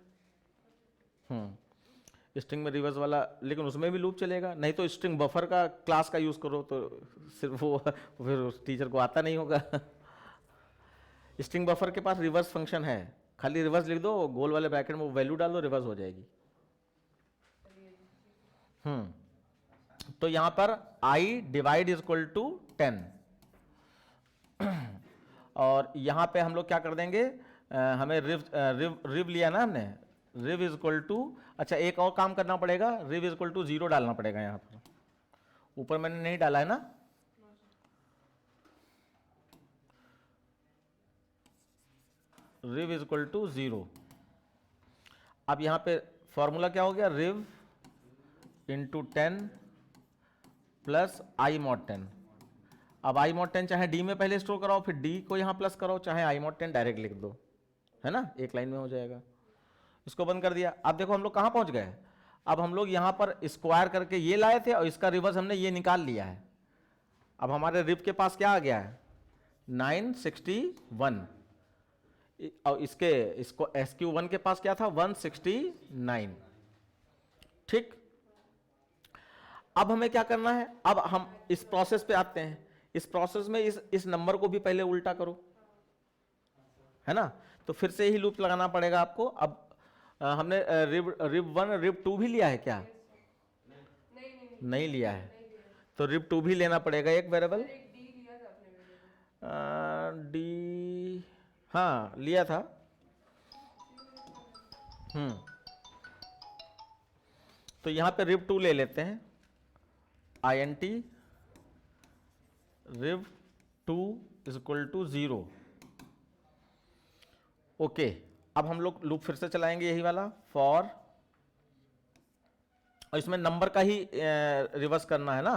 स्ट्रिंग में रिवर्स वाला, लेकिन उसमें भी लूप चलेगा, नहीं तो स्ट्रिंग बफर का क्लास का यूज करो तो सिर्फ वो फिर उस टीचर को आता नहीं होगा। स्ट्रिंग बफर के पास रिवर्स फंक्शन है, खाली रिवर्स लिख दो, गोल वाले ब्रैकेट में वो वैल्यू डाल दो, रिवर्स हो जाएगी। तो यहां पर i divide is equal to 10 और यहां पे हम लोग क्या कर देंगे, हमें रिव लिया ना हमने, रिव इज इक्वल टू, अच्छा एक और काम करना पड़ेगा, रिव इज इक्वल टू 0 डालना पड़ेगा यहां पर, ऊपर मैंने नहीं डाला है ना। रिव इज इक्वल टू 0। अब यहां पे फॉर्मूला क्या हो गया, रिव इंटू 10 प्लस आई मॉड 10। अब आई मॉड 10 चाहे डी में पहले स्टोर कराओ फिर डी को यहां प्लस करो, चाहे आई मॉड 10 डायरेक्ट लिख दो, है ना, एक लाइन में हो जाएगा। इसको बंद कर दिया। अब देखो हम लोग कहां पहुंच गए, अब हम लोग यहां पर स्क्वायर करके ये लाए थे और इसका रिवर्स हमने ये निकाल लिया है। अब हमारे रिव के पास क्या आ गया है 961 और इसको SQ1 के पास क्या था 169, ठीक। अब हमें क्या करना है, अब हम इस प्रोसेस पे आते हैं। इस प्रोसेस में इस नंबर को भी पहले उल्टा करो, है ना, तो फिर से ही लूप लगाना पड़ेगा आपको। अब हमने रिव 1 रिव 2 भी लिया है क्या, नहीं लिया है, तो रिव 2 भी लेना पड़ेगा एक वेरिएबल। डी हाँ लिया था। तो यहां पे रिव 2 ले लेते हैं, INT rev 2 is equal to 0। Okay, अब हम लोग लूप फिर से चलाएंगे यही वाला फॉर, और इसमें नंबर का ही रिवर्स करना है ना,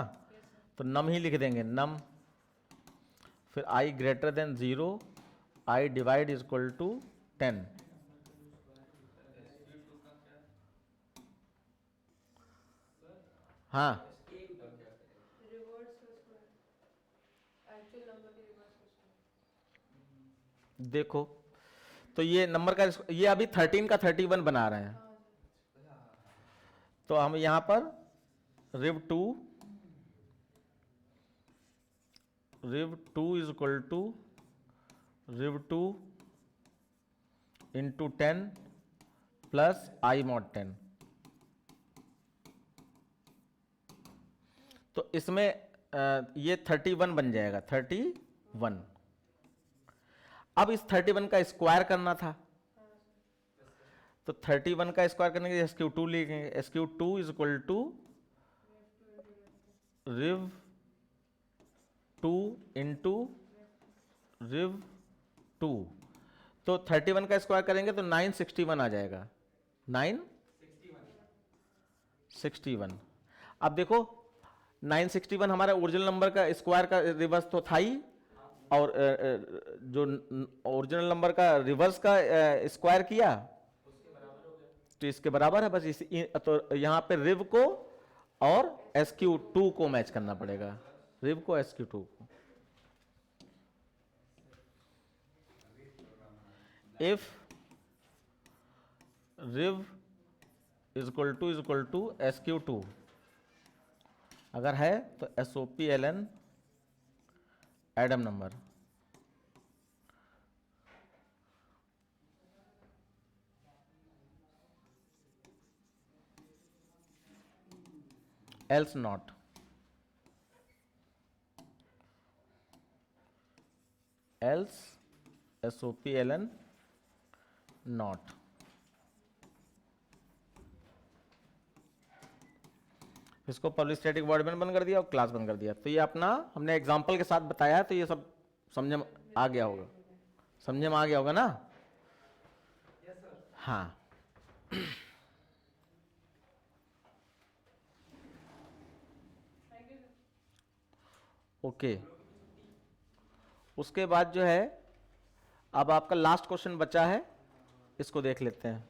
तो नम ही लिख देंगे, नम फिर i greater than 0, i divide is equal to 10। हाँ एक्चुअल नंबर के रिवर्स क्वेश्चन। देखो, तो ये नंबर का, ये अभी 13 का 31 बना रहे हैं। हाँ सर। तो हम यहां पर rev two is equal to rev 2 into 10 plus i mod 10। तो इसमें ये 31 बन जाएगा, 31। अब इस 31 का स्क्वायर करना था, तो 31 का स्क्वायर करने के लिए SQ2 लिखेंगे। SQ2 is equal to rev 2 into rev 2। तो 31 का स्क्वायर करेंगे तो 961 आ जाएगा, 961। अब देखो 961 हमारा ओरिजिनल नंबर का स्क्वायर का रिवर्स तो था ही, और जो ओरिजिनल नंबर का रिवर्स का स्क्वायर किया तो इसके बराबर है। बस तो यहां पे रिव को और SQ2 को मैच करना पड़ेगा, रिव को SQ2 को। If rev is equal to SQ2 अगर है तो SOPLN एडम number. Else not. Else SOPLN not. इसको पब्लिक स्टैटिक वर्ड में बंद कर दिया और क्लास बंद कर दिया। तो ये अपना हमने एग्जांपल के साथ बताया, तो ये सब समझ में आ गया होगा, समझ में आ गया होगा ना? हाँ। ओके, उसके बाद जो है अब आपका लास्ट क्वेश्चन बचा है, इसको देख लेते हैं।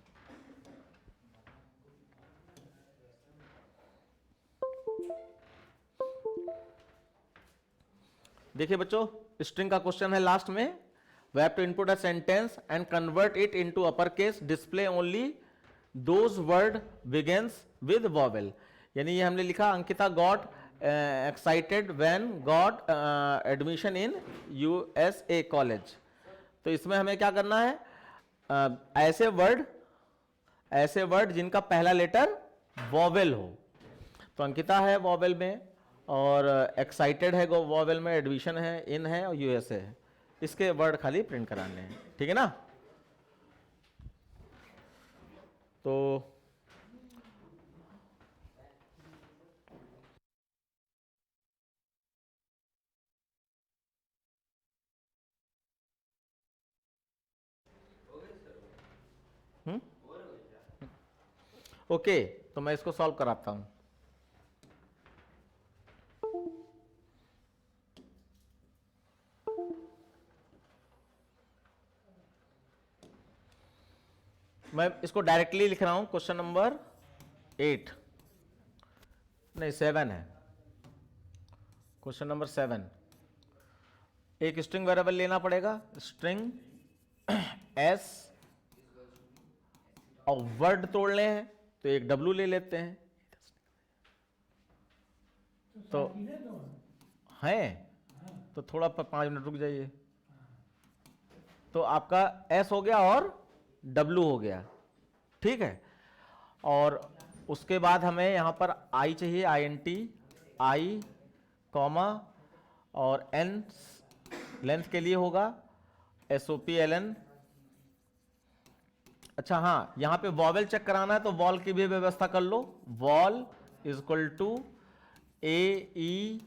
देखिए बच्चों, स्ट्रिंग का क्वेश्चन है लास्ट में। We have to input a sentence and convert it into upper case, display only those word begins with vowel. यानी ये हमने लिखा Ankita got excited when got admission in USA college. तो इसमें हमें क्या करना है, ऐसे वर्ड जिनका पहला लेटर वॉवेल हो। तो अंकिता है वॉवेल में, और एक्साइटेड है वॉवेल में, एडमिशन है, इन है, और USA है। इसके वर्ड खाली प्रिंट कराने हैं, ठीक है ना? तो ओके, तो मैं इसको सॉल्व कराता हूं। मैं इसको डायरेक्टली लिख रहा हूं। क्वेश्चन नंबर 8 नहीं 7 है। क्वेश्चन नंबर 7, एक स्ट्रिंग वेरिएबल लेना पड़ेगा, स्ट्रिंग S, और वर्ड तोड़ने हैं तो एक W ले लेते हैं। तो है तो थोड़ा 5 मिनट रुक जाइए। तो आपका S हो गया और W हो गया, ठीक है। और उसके बाद हमें यहां पर I चाहिए, INT, I कॉमा, और N लेंथ के लिए होगा SOPLN। अच्छा हाँ, यहां पे वॉवेल चेक कराना है तो वॉल की भी व्यवस्था कर लो। Wall is equal to AEIOU।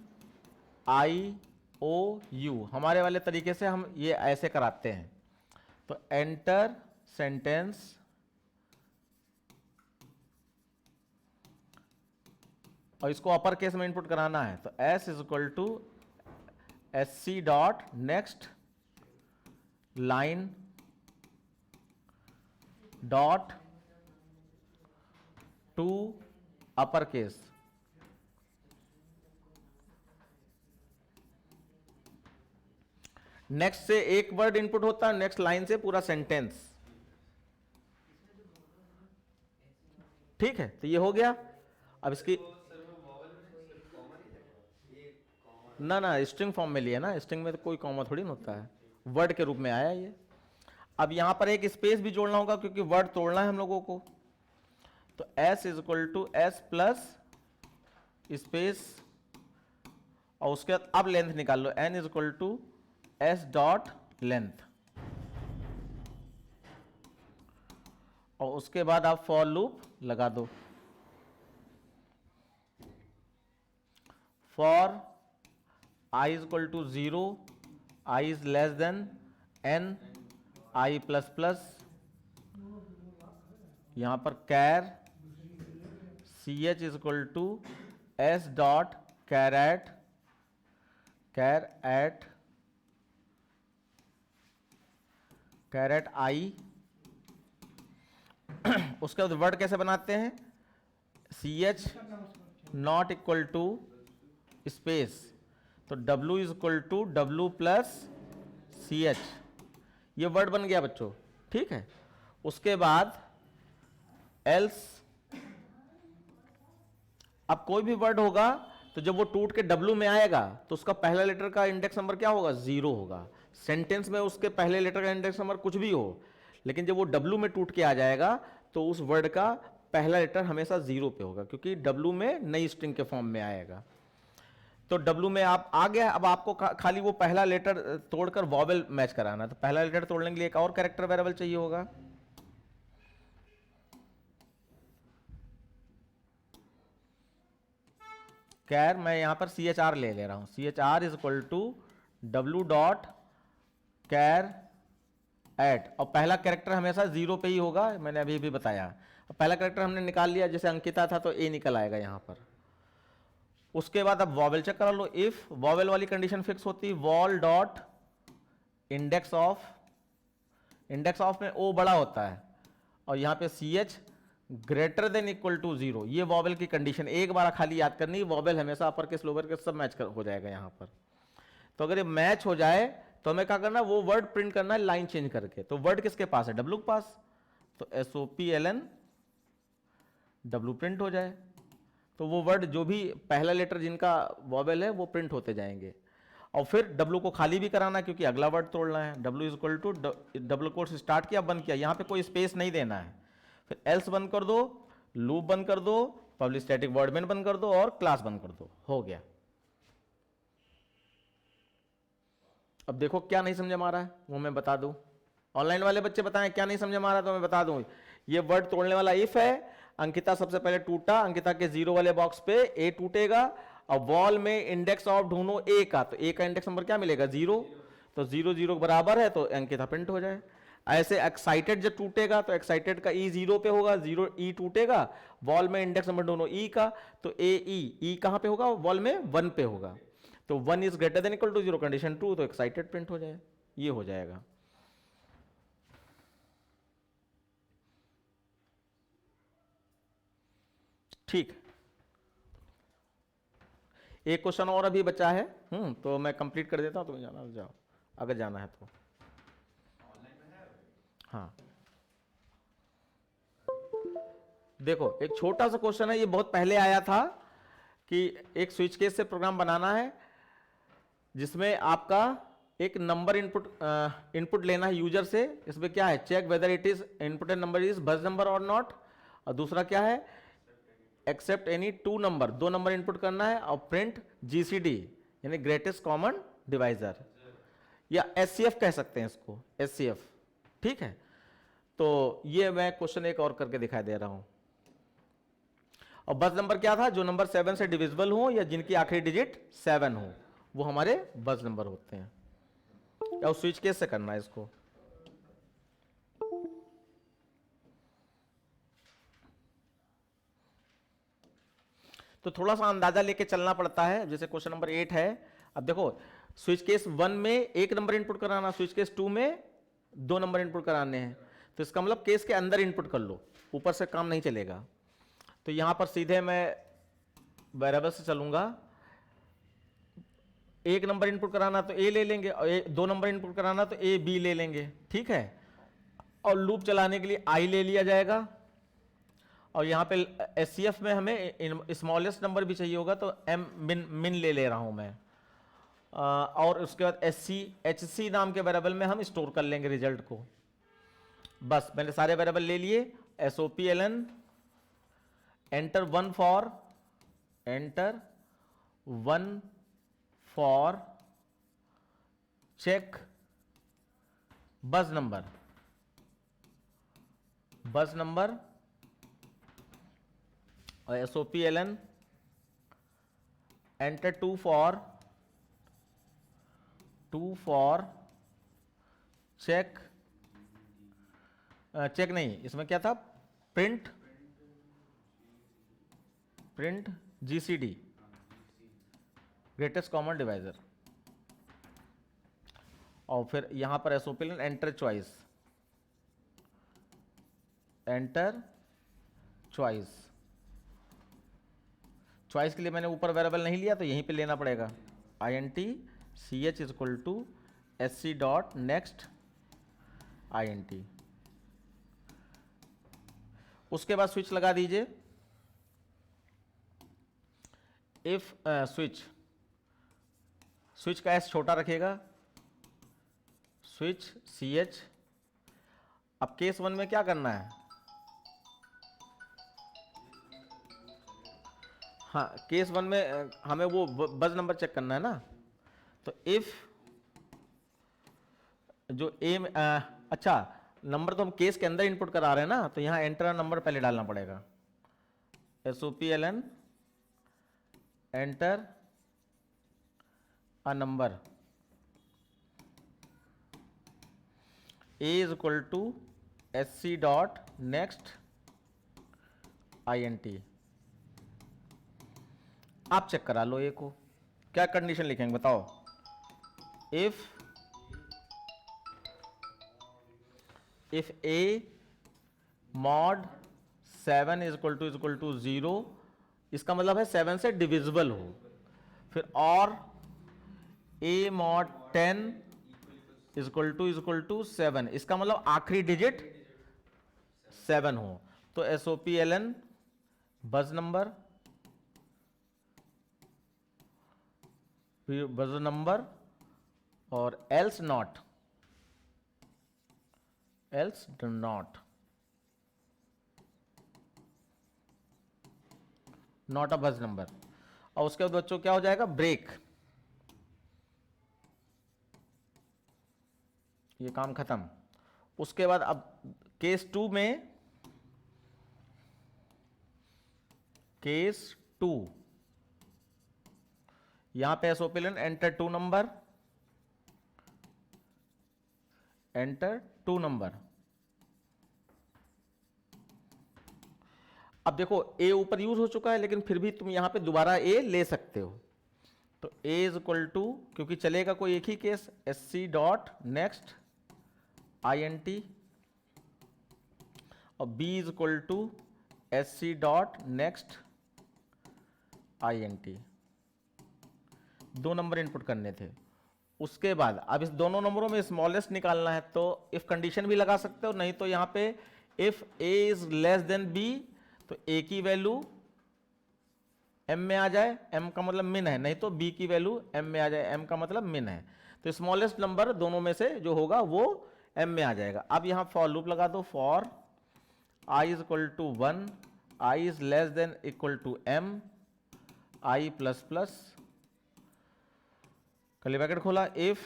हमारे वाले तरीके से हम ये ऐसे कराते हैं। तो एंटर सेंटेंस, और इसको अपर केस में इनपुट कराना है। तो S is equal to SC dot next line dot to upper case. Next से एक वर्ड इनपुट होता है, नेक्स्ट लाइन से पूरा सेंटेंस। ठीक है, तो ये हो गया। अब इसकी ना ना स्ट्रिंग फॉर्म में लिया ना, स्ट्रिंग में तो कोई कॉमा थोड़ी ना होता है, वर्ड के रूप में आया ये। अब यहां पर एक स्पेस भी जोड़ना होगा क्योंकि वर्ड तोड़ना है हम लोगों को। तो s is equal to s plus space और उसके बाद अब लेंथ निकाल लो, n is equal to s dot length, और उसके बाद आप फॉर लूप लगा दो। For i is equal to 0, i is less than n, i plus plus, यहां पर char ch is equal to s dot char at i। उसके बाद वर्ड कैसे बनाते हैं, ch not equal to space, तो w इज इक्वल टू डब्ल्यू plus ch, ये वर्ड बन गया बच्चों। ठीक है, उसके बाद एल्स, अब कोई भी वर्ड होगा तो जब वो टूट के w में आएगा तो उसका पहला लेटर का इंडेक्स नंबर क्या होगा, 0 होगा। सेंटेंस में उसके पहले लेटर का इंडेक्स नंबर कुछ भी हो, लेकिन जब वो w में टूट के आ जाएगा तो उस वर्ड का पहला लेटर हमेशा 0 पे होगा, क्योंकि w में नई स्ट्रिंग के फॉर्म में आएगा। तो w में आप आ गया, अब आपको खाली वो पहला लेटर तोड़कर वॉवेल मैच कराना है। तो पहला लेटर तोड़ने के लिए एक और कैरेक्टर वेरिएबल चाहिए होगा, कैर, मैं यहां पर CHR ले रहा हूं, CHR इज इक्वल टू डब्ल्यू डॉट कैर एट, और पहला कैरेक्टर हमेशा 0 पे ही होगा, मैंने अभी भी बताया। अब पहला कैरेक्टर हमने निकाल लिया, जैसे अंकिता था तो ए निकल आएगा यहां पर। उसके बाद अब वॉवेल चेक करा लो, इफ वॉवेल वाली कंडीशन फिक्स होती, वॉल डॉट इंडेक्स ऑफ में ओ बड़ा होता है और यहां पे CH greater than equal to 0, ये वॉवेल की कंडीशन एक बार खाली याद करनी, वॉवेल हमेशा अपर केस लोअर केस सब मैच हो जाएगा यहां पर। तो अगर ये मैच हो जाए तो हमें क्या करना है, वो वर्ड प्रिंट करना है लाइन चेंज करके। तो वर्ड किसके पास है, W के पास, तो SOPLN W प्रिंट हो जाए, तो वो वर्ड जो भी पहला लेटर जिनका वॉवेल है वो प्रिंट होते जाएंगे। और फिर W को खाली भी कराना है क्योंकि अगला वर्ड तोड़ना है। W is equal to double quote start किया, बंद किया, यहां पे कोई स्पेस नहीं देना है। फिर एल्स बंद कर दो, लूप बंद कर दो, पब्लिक स्टैटिक वर्ड मेन बंद कर दो और क्लास बंद कर दो, हो गया। अब देखो क्या नहीं समझ में आ रहा है वो मैं बता दूं, ऑनलाइन वाले बच्चे बताएं क्या नहीं समझ में आ रहा है तो मैं बता दूं। ये वर्ड तोड़ने वाला इफ है, अंकिता सबसे पहले टूटा, अंकिता के 0 वाले बॉक्स पे ए टूटेगा, और वॉल में इंडेक्स ऑफ ढूंढो ए का, तो ए का इंडेक्स नंबर क्या मिलेगा, 0, तो 0 0 बराबर है तो अंकिता प्रिंट हो जाए। ऐसे एक्साइटेड जब टूटेगा तो एक्साइटेड का ई 0 पे होगा, 0 ई टूटेगा, वॉल में इंडेक्स नंबर ढूंढो ई का, तो ए ई कहां पे होगा, वॉल में 1 पे होगा, तो 1 is greater than equal to 0, condition true, तो एक्साइटेड प्रिंट हो जाए, ये हो जाएगा। ठीक, एक क्वेश्चन और अभी बचा है, तो मैं कंप्लीट कर देता हूं, तुम्हें जाना जाओ अगर जाना है तो। हाँ देखो, एक छोटा सा क्वेश्चन है, ये बहुत पहले आया था कि एक स्विच केस से प्रोग्राम बनाना है जिसमें आपका एक नंबर इनपुट लेना है यूजर से। इसमें क्या है, check whether it is inputted number is buzz number और नॉट, और दूसरा क्या है, except any 2 number, 2 number input करना है, और प्रिंट GCD यानी ग्रेटेस्ट कॉमन डिवाइजर, या SCF कह सकते हैं इसको, SCF। ठीक है, तो ये मैं क्वेश्चन एक और करके दिखाई दे रहा हूं। और बस नंबर क्या था, जो नंबर 7 से डिविजिबल हो या जिनकी आखिरी डिजिट 7 हो वो हमारे बस नंबर होते हैं। या स्विच केस से करना है इसको। तो थोड़ा सा अंदाजा लेके चलना पड़ता है, जैसे क्वेश्चन नंबर 8 है। अब देखो, स्विच केस 1 में 1 नंबर इनपुट कराना, स्विच केस 2 में 2 नंबर इनपुट कराने हैं, तो इसका मतलब केस के अंदर इनपुट कर लो, ऊपर से काम नहीं चलेगा। तो यहां पर सीधे मैं वेरिएबल से चलूंगा, एक नंबर इनपुट कराना तो ए ले लेंगे, और 2 नंबर इनपुट कराना तो ए बी ले लेंगे, ठीक है। और लूप चलाने के लिए आई ले लिया जाएगा, और यहाँ पे एचसीएफ में हमें स्मॉलेस्ट नंबर भी चाहिए होगा तो एम मिन ले ले रहा हूँ मैं। और उसके बाद एचसी नाम के वेरिएबल में हम स्टोर कर लेंगे रिजल्ट को। बस मैंने सारे वेरिएबल ले लिए। SOPLN enter one for check buzz number और SOPLN enter two for check नहीं, इसमें क्या था, print GCD greatest common divisor. और फिर यहां पर SOPLN एंटर चॉइस के लिए मैंने ऊपर वेरिएबल नहीं लिया तो यहीं पे लेना पड़ेगा, int ch equal to sc dot next int। उसके बाद स्विच लगा दीजिए। इफ स्विच का एस छोटा रखेगा, स्विच ch। अब केस 1 में क्या करना है, हाँ केस 1 में हमें वो बस नंबर चेक करना है ना। तो इफ जो अच्छा नंबर तो हम केस के अंदर इनपुट करा रहे हैं ना, तो यहां एंटर नंबर पहले डालना पड़ेगा। SOPLN enter a number A is equal to SC dot next INT। आप चेक करा लो ए को, क्या कंडीशन लिखेंगे बताओ। इफ A mod 7 is equal to 0, इसका मतलब है 7 से डिविजिबल हो। फिर और A mod 10 is equal to 7, इसका मतलब आखिरी डिजिट 7 हो। तो SOPLN बस नंबर और एल्स डू नॉट अ बस नंबर। और उसके बाद बच्चों क्या हो जाएगा, ब्रेक। ये काम खत्म। उसके बाद अब केस 2 यहां पे SOPLN एंटर टू नंबर। अब देखो A ऊपर यूज हो चुका है, लेकिन फिर भी तुम यहां पे दोबारा A ले सकते हो। तो A इज इक्वल टू, क्योंकि चलेगा कोई एक ही case, SC dot next INT, और B is equal to SC dot next INT। 2 number input करने थे। उसके बाद अब इस दोनों नंबरों में स्मॉलेस्ट निकालना है, तो इफ कंडीशन भी लगा सकते हो, नहीं तो यहां पे if A is less then B, तो A की वैल्यू M में आ जाए, M का मतलब मिन है, नहीं तो B की वैल्यू M में आ जाए, M का मतलब मिन है। तो स्मॉलेस्ट नंबर दोनों में से जो होगा वो M में आ जाएगा। अब यहां फॉर लूप लगा दो, for I is equal to 1, I is less than equal to M, I plus plus curly bracket खोला, इफ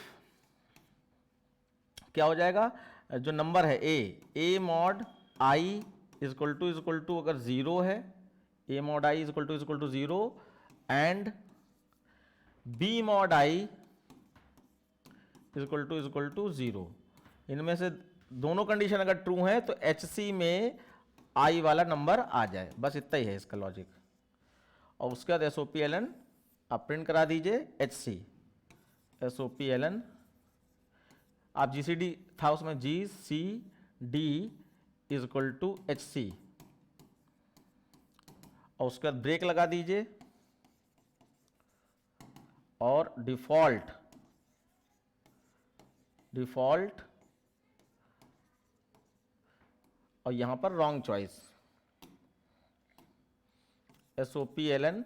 क्या हो जाएगा, जो नंबर है A mod I is equal to अगर 0 है, A mod I is equal to 0 and B mod I is equal to 0। इनमें से दोनों कंडीशन अगर ट्रू है तो HC में I वाला नंबर आ जाए, बस इतना ही है इसका लॉजिक। और उसके बाद SOPLN आप प्रिंट करा दीजिए HC। SOPLN आप GCD था उसमें GCD is equal to HC, और उसके बाद ब्रेक लगा दीजिए। और डिफॉल्ट और यहां पर रॉन्ग चॉइस, SOPLN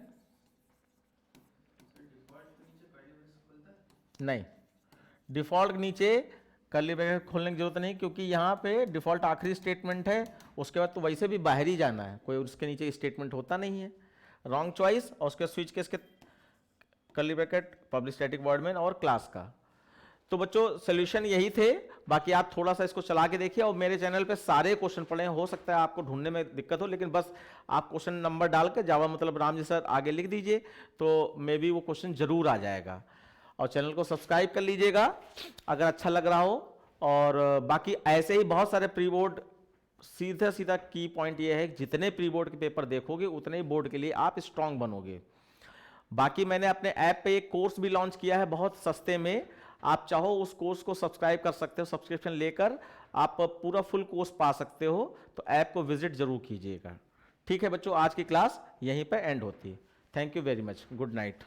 नहीं, डिफॉल्ट के नीचे कर्ली ब्रैकेट खोलने की जरूरत नहीं, क्योंकि यहाँ पे डिफॉल्ट आखिरी स्टेटमेंट है, उसके बाद तो वैसे भी बाहर ही जाना है, कोई उसके नीचे स्टेटमेंट होता नहीं है। रॉन्ग चॉइस और उसके स्विच केस के curly bracket public static void main और क्लास का। तो बच्चों सोल्यूशन यही थे, बाकी आप थोड़ा सा इसको चला के देखिए और मेरे चैनल पे सारे क्वेश्चन पड़े हैं, हो सकता है आपको ढूंढने में दिक्कत हो, लेकिन बस आप क्वेश्चन नंबर डाल के जावा मतलब राम जी सर आगे लिख दीजिए तो मे बी वो क्वेश्चन जरूर आ जाएगा। और चैनल को सब्सक्राइब कर लीजिएगा अगर अच्छा लग रहा हो। और बाकी ऐसे ही बहुत सारे प्री बोर्ड, सीधा सीधा की पॉइंट ये है, जितने प्री बोर्ड के पेपर देखोगे उतने ही बोर्ड के लिए आप स्ट्रांग बनोगे। बाकी मैंने अपने ऐप पे एक कोर्स भी लॉन्च किया है बहुत सस्ते में, आप चाहो उस कोर्स को सब्सक्राइब कर सकते हो, सब्सक्रिप्शन लेकर आप पूरा फुल कोर्स पा सकते हो, तो ऐप को विजिट जरूर कीजिएगा। ठीक है बच्चों, आज की क्लास यहीं पे एंड होती है। Thank you very much, good night.